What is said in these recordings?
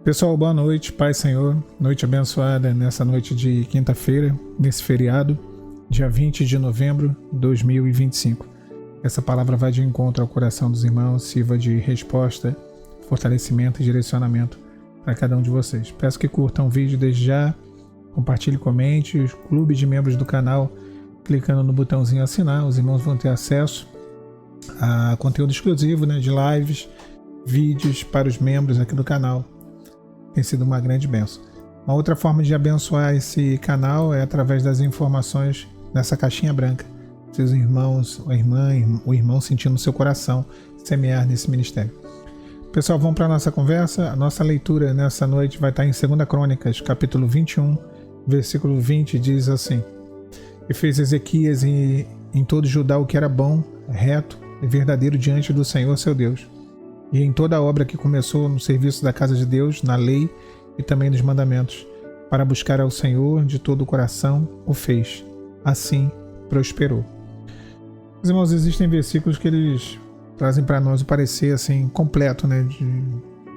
Pessoal, boa noite, Pai Senhor, noite abençoada nessa noite de quinta-feira, nesse feriado, dia 20 de novembro de 2025. Essa palavra vai de encontro ao coração dos irmãos, sirva de resposta, fortalecimento e direcionamento para cada um de vocês. Peço que curtam o vídeo desde já, compartilhe, comente, o clube de membros do canal, clicando no botãozinho assinar, os irmãos vão ter acesso a conteúdo exclusivo, de lives, vídeos para os membros aqui do canal. Tem sido uma grande bênção. Uma outra forma de abençoar esse canal é através das informações nessa caixinha branca. Seus irmãos, o irmão sentindo no seu coração semear nesse ministério. Pessoal, vamos para a nossa conversa. A nossa leitura nessa noite vai estar em 2 Crônicas, capítulo 21, versículo 20, diz assim: E fez Ezequias em todo Judá o que era bom, reto e verdadeiro diante do Senhor seu Deus. E em toda a obra que começou no serviço da casa de Deus, na lei e também nos mandamentos, para buscar ao Senhor de todo o coração, o fez. Assim prosperou. Os irmãos, existem versículos que eles trazem para nós o parecer assim, completo,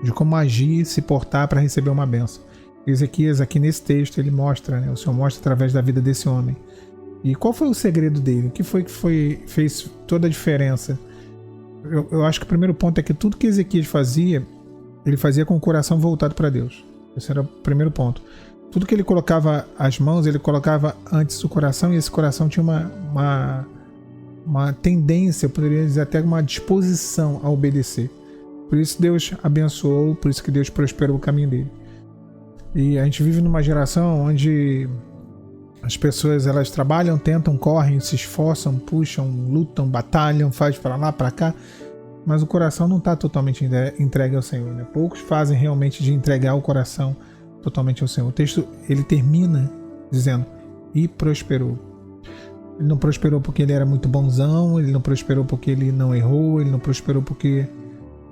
de como agir e se portar para receber uma bênção. Ezequias, aqui nesse texto, ele mostra, o Senhor mostra através da vida desse homem. E qual foi o segredo dele? O que fez toda a diferença? Eu acho que o primeiro ponto é que tudo que Ezequias fazia, ele fazia com o coração voltado para Deus. Esse era o primeiro ponto. Tudo que ele colocava as mãos, ele colocava antes o coração, e esse coração tinha uma tendência, eu poderia dizer até uma disposição a obedecer. Por isso Deus abençoou, por isso que Deus prosperou o caminho dele. E a gente vive numa geração onde as pessoas, elas trabalham, tentam, correm, se esforçam, puxam, lutam, batalham, faz para lá, para cá, mas o coração não está totalmente entregue ao Senhor. Poucos fazem realmente de entregar o coração totalmente ao Senhor. O texto, ele termina dizendo: e prosperou. Ele não prosperou porque ele era muito bonzão, ele não prosperou porque ele não errou, ele não prosperou porque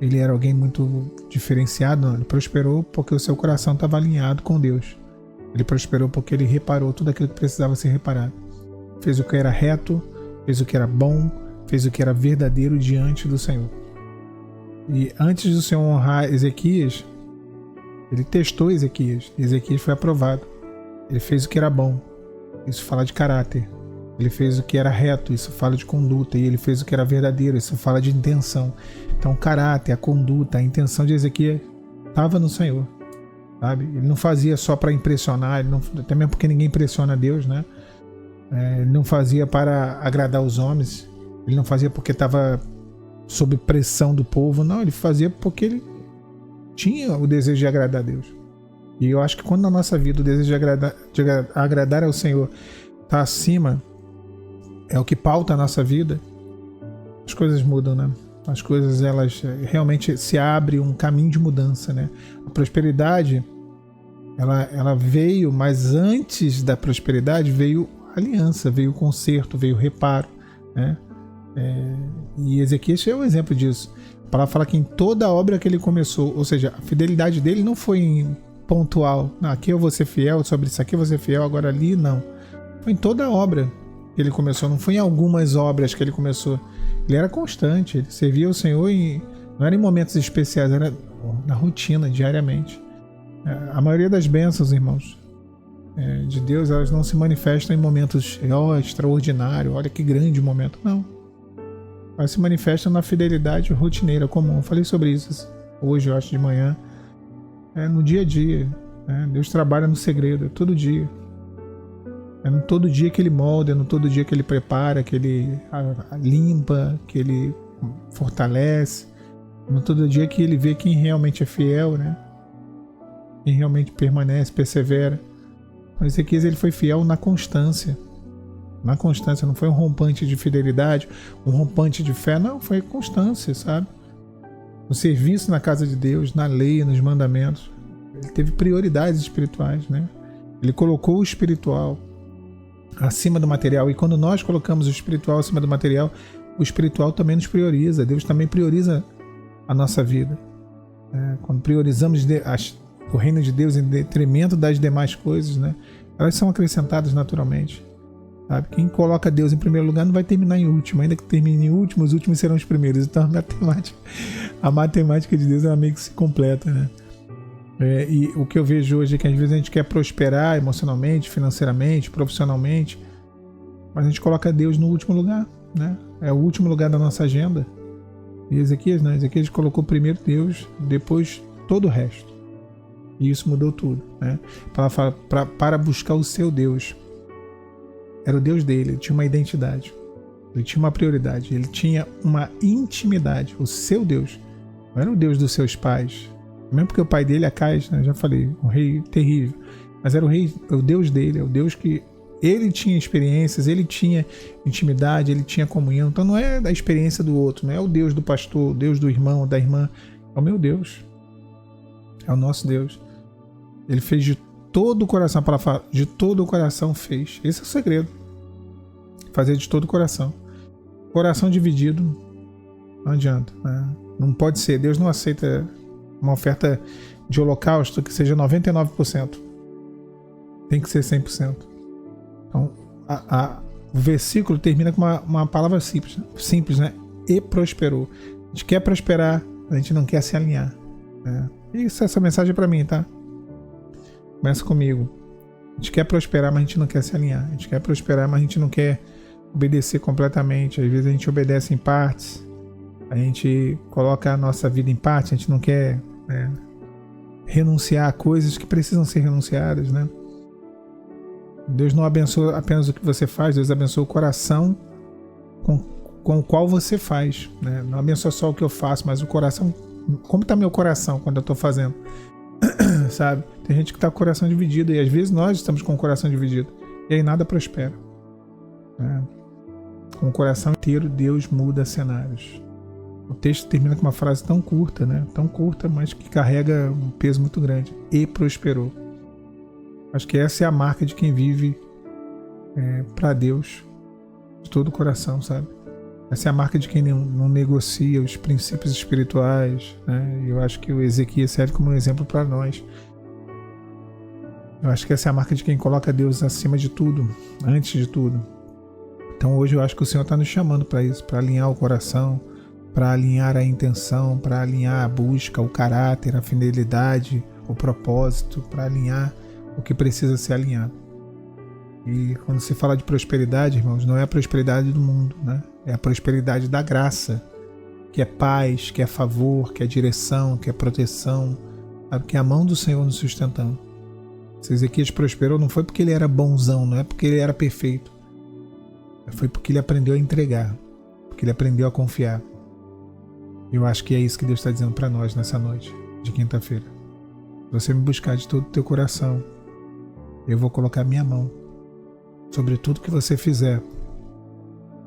ele era alguém muito diferenciado, não. Ele prosperou porque o seu coração estava alinhado com Deus. Ele prosperou porque ele reparou tudo aquilo que precisava ser reparado. Fez o que era reto, fez o que era bom, fez o que era verdadeiro diante do Senhor. E antes do Senhor honrar Ezequias, ele testou Ezequias. Ezequias foi aprovado. Ele fez o que era bom. Isso fala de caráter. Ele fez o que era reto. Isso fala de conduta. E ele fez o que era verdadeiro. Isso fala de intenção. Então o caráter, a conduta, a intenção de Ezequias estava no Senhor. Sabe? Ele não fazia só para impressionar, até mesmo porque ninguém impressiona Deus, ele não fazia para agradar os homens, ele não fazia porque estava sob pressão do povo, não, ele fazia porque ele tinha o desejo de agradar a Deus. E eu acho que quando na nossa vida o desejo de agradar ao Senhor está acima, é o que pauta a nossa vida, as coisas mudam, As coisas, elas realmente se abre um caminho de mudança, A prosperidade, ela veio, mas antes da prosperidade veio aliança, veio conserto, veio reparo, E Ezequias é um exemplo disso. A palavra fala que em toda a obra que ele começou, ou seja, a fidelidade dele não foi pontual. Não, aqui eu vou ser fiel, sobre isso aqui eu vou ser fiel, agora ali não. Foi em toda a obra que ele começou, não foi em algumas obras que ele começou. Ele era constante, ele servia ao Senhor não era em momentos especiais, era na rotina, diariamente. A maioria das bênçãos, irmãos, de Deus, elas não se manifestam em momentos extraordinários, olha que grande momento, não. Elas se manifestam na fidelidade rotineira, comum. Eu falei sobre isso hoje, eu acho, de manhã. No dia a dia. Deus trabalha no segredo, todo dia. É no todo dia que ele molda, é no todo dia que ele prepara, que ele limpa, que ele fortalece, no todo dia que ele vê quem realmente é fiel, quem realmente permanece, persevera. Mas Ezequias, ele foi fiel na constância. Na constância, não foi um rompante de fidelidade, um rompante de fé, não, foi constância, sabe? No serviço na casa de Deus, na lei, nos mandamentos. Ele teve prioridades espirituais, Ele colocou o espiritual acima do material, e quando nós colocamos o espiritual acima do material, o espiritual também nos prioriza. Deus também prioriza a nossa vida. Quando priorizamos o reino de Deus em detrimento das demais coisas, elas são acrescentadas naturalmente. Sabe? Quem coloca Deus em primeiro lugar não vai terminar em último, ainda que termine em último, os últimos serão os primeiros. Então a matemática de Deus, ela meio que se completa, E o que eu vejo hoje é que às vezes a gente quer prosperar emocionalmente, financeiramente, profissionalmente, mas a gente coloca Deus no último lugar, né? É o último lugar da nossa agenda. E Ezequias não, Ezequias colocou primeiro Deus, depois todo o resto. E isso mudou tudo, né? Para buscar o seu Deus. Era o Deus dele, ele tinha uma identidade, ele tinha uma prioridade, ele tinha uma intimidade, o seu Deus. Não era o Deus dos seus pais, mesmo porque o pai dele, Acais, né, já falei, um rei terrível, mas era o Deus dele, é o Deus que ele tinha experiências, ele tinha intimidade, ele tinha comunhão. Então não é da experiência do outro, não é o Deus do pastor, o Deus do irmão, da irmã, é o meu Deus, é o nosso Deus. Ele fez de todo o coração, para falar, de todo o coração fez. Esse é o segredo, fazer de todo o coração. Coração dividido não adianta, né? Não pode ser, Deus não aceita uma oferta de holocausto que seja 99%. Tem que ser 100%. Então, o versículo termina com uma palavra simples, né? E prosperou. A gente quer prosperar, a gente não quer se alinhar, né? Isso, essa mensagem é para mim, tá? Começa comigo. A gente quer prosperar, mas a gente não quer se alinhar. A gente quer prosperar, mas a gente não quer obedecer completamente. Às vezes a gente obedece em partes. A gente coloca a nossa vida em parte, a gente não quer, né, renunciar a coisas que precisam ser renunciadas, né? Deus não abençoa apenas o que você faz, Deus abençoa o coração com o qual você faz, né? Não abençoa só o que eu faço, mas o coração. Como está meu coração quando eu estou fazendo? Sabe? Tem gente que está com o coração dividido, e às vezes nós estamos com o coração dividido, e aí nada prospera, né? Com o coração inteiro, Deus muda cenários. O texto termina com uma frase tão curta, né? Tão curta, mas que carrega um peso muito grande. E prosperou. Acho que essa é a marca de quem vive para Deus de todo o coração, sabe? Essa é a marca de quem não negocia os princípios espirituais, né? Eu acho que o Ezequias serve como um exemplo para nós. Eu acho que essa é a marca de quem coloca Deus acima de tudo, antes de tudo. Então hoje eu acho que o Senhor está nos chamando para isso, para alinhar o coração, para alinhar a intenção, para alinhar a busca, o caráter, a fidelidade, o propósito, para alinhar o que precisa ser alinhado. E quando se fala de prosperidade, irmãos, não é a prosperidade do mundo, né? É a prosperidade da graça, que é paz, que é favor, que é direção, que é proteção, sabe? Que é a mão do Senhor nos sustentando. Se Ezequias prosperou, não foi porque ele era bonzão, não é porque ele era perfeito. Foi porque ele aprendeu a entregar, porque ele aprendeu a confiar. Eu acho que é isso que Deus está dizendo para nós nessa noite de quinta-feira. Se você me buscar de todo o teu coração, eu vou colocar minha mão sobre tudo que você fizer,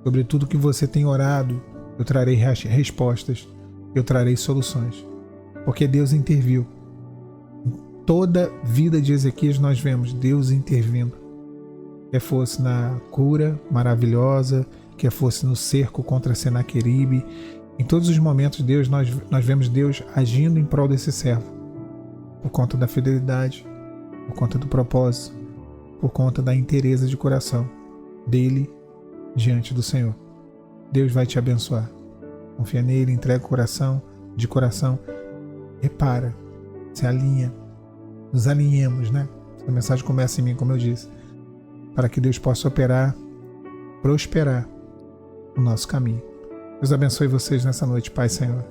sobre tudo que você tem orado. Eu trarei respostas, eu trarei soluções, porque Deus interviu. Em toda a vida de Ezequias nós vemos Deus intervindo, quer fosse na cura maravilhosa, quer fosse no cerco contra Senaqueribe. Em todos os momentos nós vemos Deus agindo em prol desse servo, por conta da fidelidade, por conta do propósito, por conta da inteireza de coração dele diante do Senhor. Deus vai te abençoar. Confia nele, entrega o coração, de coração, repara, se alinha, nos alinhemos, né? A mensagem começa em mim, como eu disse, para que Deus possa operar, prosperar o nosso caminho. Deus abençoe vocês nessa noite, Pai, Senhor.